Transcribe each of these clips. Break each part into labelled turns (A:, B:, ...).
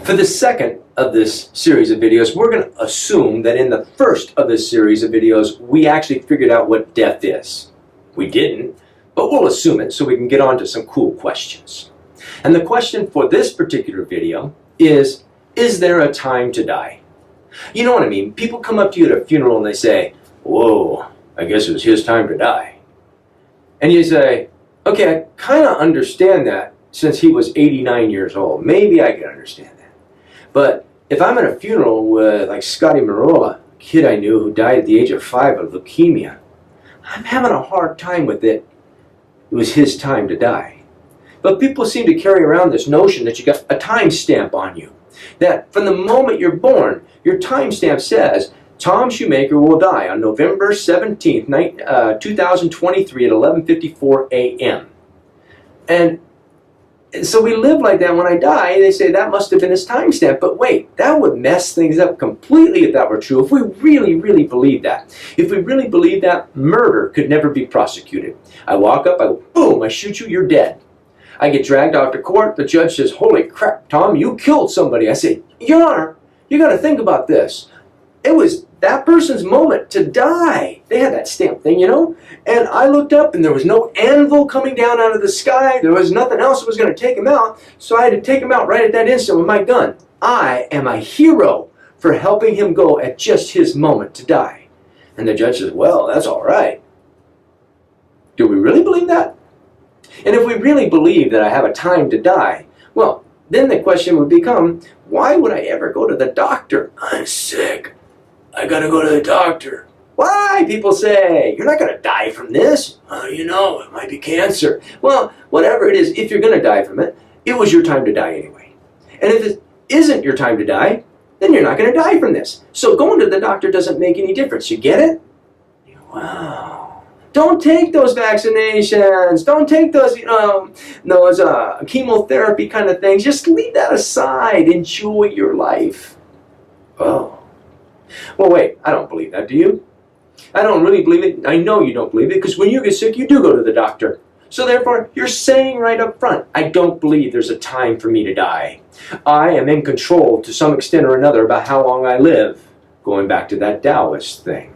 A: For the second of this series of videos, we're going to assume that in the first of this series of videos, we actually figured out what death is. We didn't, but we'll assume it so we can get on to some cool questions. And the question for this particular video is there a time to die? You know what I mean? People come up to you at a funeral and they say, whoa, I guess it was his time to die. And you say, okay, I kind of understand that since he was 89 years old. Maybe I can understand that. But if I'm at a funeral with like Scotty Marola, a kid I knew who died at the age of 5 of leukemia, I'm having a hard time with it. It was his time to die. But people seem to carry around this notion that you got a time stamp on you. That from the moment you're born, your time stamp says, Tom Shoemaker will die on November 17th, 2023 at 11:54 a.m. And so we live like that. When I die, they say that must have been his time stamp. But wait, that would mess things up completely if that were true. If we really, really believe that. If we really believe that, murder could never be prosecuted. I walk up, I go, boom, I shoot you, you're dead. I get dragged out to court. The judge says, holy crap, Tom, you killed somebody. I say, Your Honor, you got to think about this. It was that person's moment to die. They had that stamp thing, you know? And I looked up and there was no anvil coming down out of the sky. There was nothing else that was going to take him out. So I had to take him out right at that instant with my gun. I am a hero for helping him go at just his moment to die. And the judge says, well, that's all right. Do we really believe that? And if we really believe that I have a time to die, well, then the question would become, why would I ever go to the doctor? I'm sick. I gotta go to the doctor. Why? People say, you're not gonna die from this. You know, it might be cancer. Well, whatever it is, if you're gonna die from it, it was your time to die anyway. And if it isn't your time to die, then you're not gonna die from this. So going to the doctor doesn't make any difference. You get it? Wow. Don't take those vaccinations. Don't take those, those chemotherapy kind of things. Just leave that aside. Enjoy your life. Oh. Well, wait, I don't believe that, do you? I don't really believe it. I know you don't believe it because when you get sick, you do go to the doctor. So therefore, you're saying right up front, I don't believe there's a time for me to die. I am in control to some extent or another about how long I live, going back to that Taoist thing.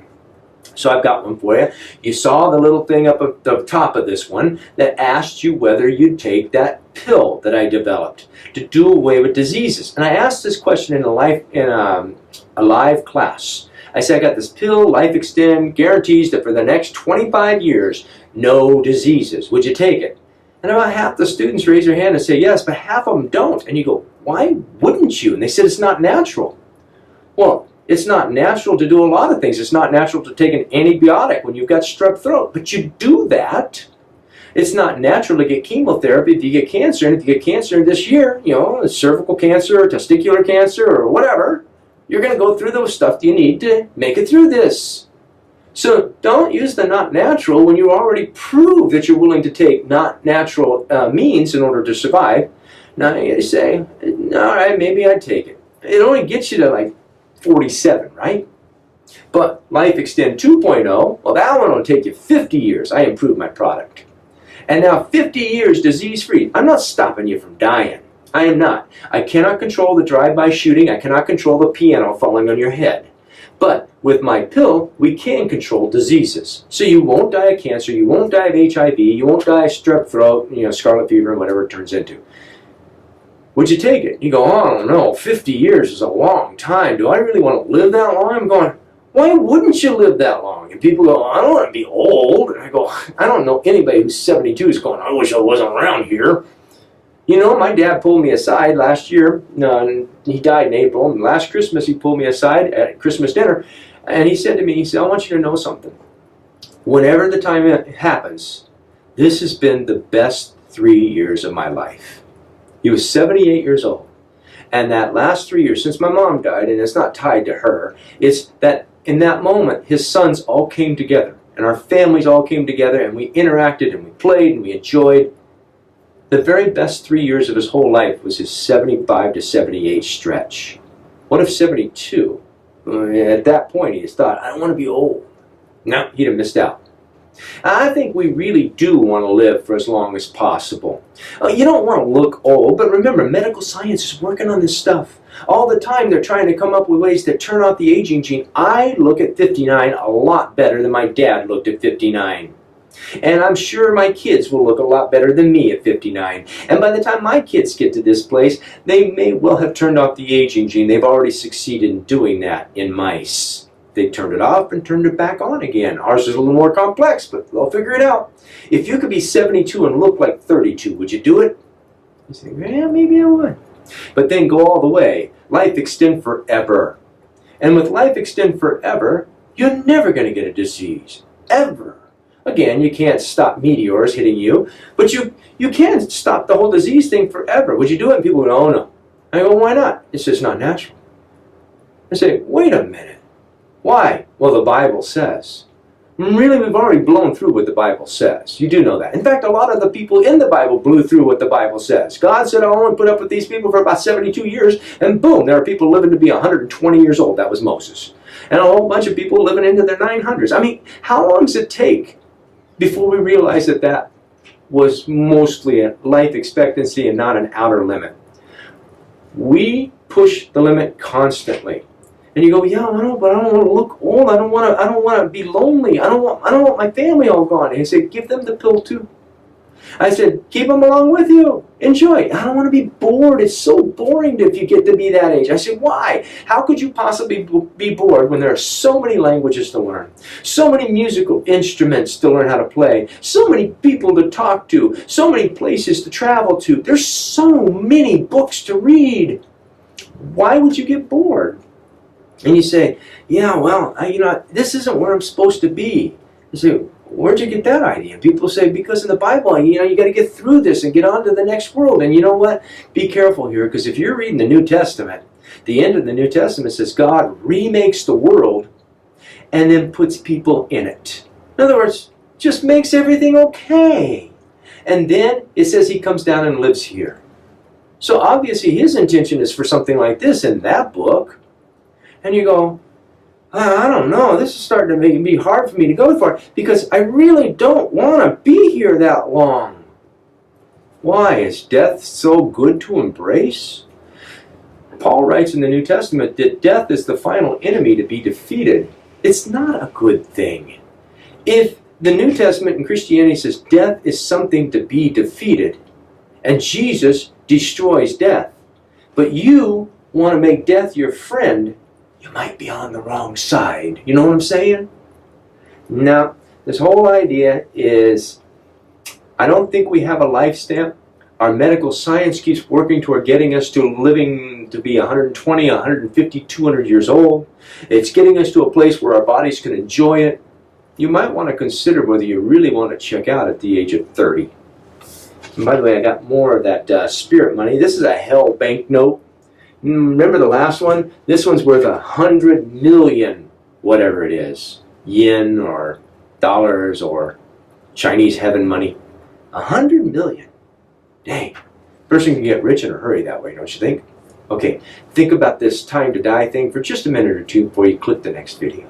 A: So I've got one for you. You saw the little thing up at the top of this one that asked you whether you'd take that pill that I developed to do away with diseases. And I asked this question in a live class. I said, I got this pill, Life Extend, guarantees that for the next 25 years, no diseases. Would you take it? And about half the students raise their hand and say yes, but half of them don't. And you go, why wouldn't you? And they said, it's not natural. Well, it's not natural to do a lot of things. It's not natural to take an antibiotic when you've got strep throat, but you do that. It's not natural to get chemotherapy if you get cancer, and if you get cancer this year, cervical cancer, or testicular cancer, or whatever, you're going to go through those stuff that you need to make it through this. So don't use the not natural when you already prove that you're willing to take not natural means in order to survive. Now you say, all right, maybe I'd take it. It only gets you to like 47, right? But Life Extend 2.0, well, that one will take you 50 years. I improved my product. And now 50 years disease-free. I'm not stopping you from dying. I am not. I cannot control the drive-by shooting. I cannot control the piano falling on your head. But with my pill, we can control diseases. So you won't die of cancer, you won't die of HIV, you won't die of strep throat, scarlet fever, whatever it turns into. Would you take it? You go, oh, I don't know, 50 years is a long time. Do I really want to live that long? I'm going, why wouldn't you live that long? And people go, I don't want to be old. And I go, I don't know anybody who's 72 is going, I wish I wasn't around here. My dad pulled me aside last year. He died in April. And last Christmas, he pulled me aside at Christmas dinner. And he said to me, I want you to know something. Whenever the time happens, this has been the best 3 years of my life. He was 78 years old. And that last 3 years, since my mom died, and it's not tied to her, it's that in that moment, his sons all came together. And our families all came together, and we interacted, and we played, and we enjoyed. The very best 3 years of his whole life was his 75 to 78 stretch. What if 72? At that point, he just thought, I don't want to be old. No, he'd have missed out. I think we really do want to live for as long as possible. You don't want to look old, but remember, medical science is working on this stuff. All the time they're trying to come up with ways to turn off the aging gene. I look at 59 a lot better than my dad looked at 59. And I'm sure my kids will look a lot better than me at 59. And by the time my kids get to this place, they may well have turned off the aging gene. They've already succeeded in doing that in mice. They turned it off and turned it back on again. Ours is a little more complex, but they'll figure it out. If you could be 72 and look like 32, would you do it? You say, yeah, maybe I would. But then go all the way. Life extend forever. And with life extend forever, you're never going to get a disease. Ever. Again, you can't stop meteors hitting you, but you can stop the whole disease thing forever. Would you do it? And people go, oh no. I go, why not? It's just not natural. I say, wait a minute. Why? Well, the Bible says. Really, we've already blown through what the Bible says. You do know that. In fact, a lot of the people in the Bible blew through what the Bible says. God said, I'll only put up with these people for about 72 years, and boom, there are people living to be 120 years old. That was Moses. And a whole bunch of people living into their 900s. I mean, how long does it take before we realize that that was mostly a life expectancy and not an outer limit? We push the limit constantly. And you go, yeah, I don't want to look old. I don't want to be lonely. I don't want my family all gone. And he said, give them the pill too. I said, keep them along with you. Enjoy. I don't want to be bored. It's so boring if you get to be that age. I said, why? How could you possibly be bored when there are so many languages to learn, so many musical instruments to learn how to play, so many people to talk to, so many places to travel to. There's so many books to read. Why would you get bored? And you say, yeah, well, this isn't where I'm supposed to be. You say, where'd you get that idea? People say, because in the Bible, you got to get through this and get on to the next world. And you know what? Be careful here, because if you're reading the New Testament, the end of the New Testament says God remakes the world and then puts people in it. In other words, just makes everything okay. And then it says he comes down and lives here. So obviously his intention is for something like this in that book. And you go, I don't know, this is starting to be hard for me to go for, because I really don't want to be here that long. Why? Is death so good to embrace? Paul writes in the New Testament that death is the final enemy to be defeated. It's not a good thing. If the New Testament and Christianity says death is something to be defeated, and Jesus destroys death, but you want to make death your friend, you might be on the wrong side. You know what I'm saying? Now, this whole idea is, I don't think we have a life stamp. Our medical science keeps working toward getting us to living to be 120, 150, 200 years old. It's getting us to a place where our bodies can enjoy it. You might want to consider whether you really want to check out at the age of 30. And by the way, I got more of that spirit money. This is a hell banknote. Remember the last one? This one's worth 100 million, whatever it is, yen or dollars or Chinese heaven money. 100 million. Dang. Person can get rich in a hurry that way, don't you think? Okay, think about this time to die thing for just a minute or two before you click the next video.